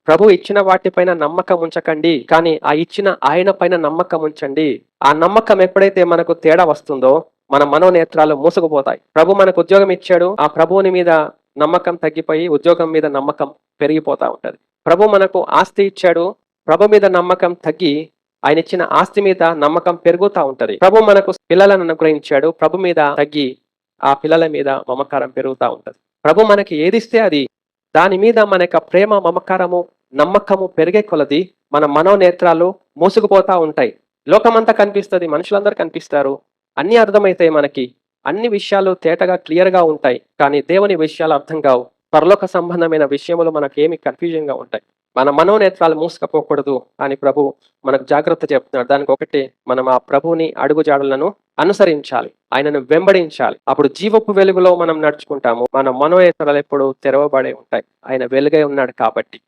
ప్రభు ఇచ్చిన వాటిపైన నమ్మకం ఉంచకండి, కానీ ఆ ఇచ్చిన ఆయన పైన నమ్మకం ఉంచండి. ఆ నమ్మకం ఎప్పుడైతే మనకు తేడా వస్తుందో మన మనోనేత్రాలు మూసుకుపోతాయి. ప్రభు మనకు ఉద్యోగం ఇచ్చాడు, ఆ ప్రభువుని మీద నమ్మకం తగ్గిపోయి ఉద్యోగం మీద నమ్మకం పెరిగిపోతా ఉంటది. ప్రభు మనకు ఆస్తి ఇచ్చాడు, ప్రభు మీద నమ్మకం తగ్గి ఆయన ఇచ్చిన ఆస్తి మీద నమ్మకం పెరుగుతా ఉంటది. ప్రభు మనకు పిల్లలను అనుగ్రహించాడు, ప్రభు మీద తగ్గి ఆ పిల్లల మీద మమకారం పెరుగుతా ఉంటది. ప్రభు మనకి ఏదిస్తే అది దాని మీద మన యొక్క ప్రేమ, మమకారము, నమ్మకము పెరిగే కొలది మన మనోనేత్రాలు మూసుకుపోతా ఉంటాయి. లోకమంతా కనిపిస్తది, మనుషులందరూ కనిపిస్తారు, అన్ని అర్థమైతాయి మనకి, అన్ని విషయాలు తేటగా క్లియర్గా ఉంటాయి. కానీ దేవుని విషయాలు అర్థం కావు. పరలోక సంబంధమైన విషయములు మనకు ఏమి కన్ఫ్యూజన్ గా ఉంటాయి. మన మనోనేత్రాలు మూసుకపోకూడదు అని ప్రభు మనకు జాగ్రత్త చెప్తున్నాడు. దానికి ఒకటి, మనం ఆ ప్రభువుని అడుగుజాడలను అనుసరించాలి, ఆయనను వెంబడించాలి. అప్పుడు జీవపు వెలుగులో మనం నడుచుకుంటాము. మన మనోనేత్రాలు ఎప్పుడు తెరవబడే ఉంటాయి, ఆయన వెలుగై ఉన్నాడు కాబట్టి.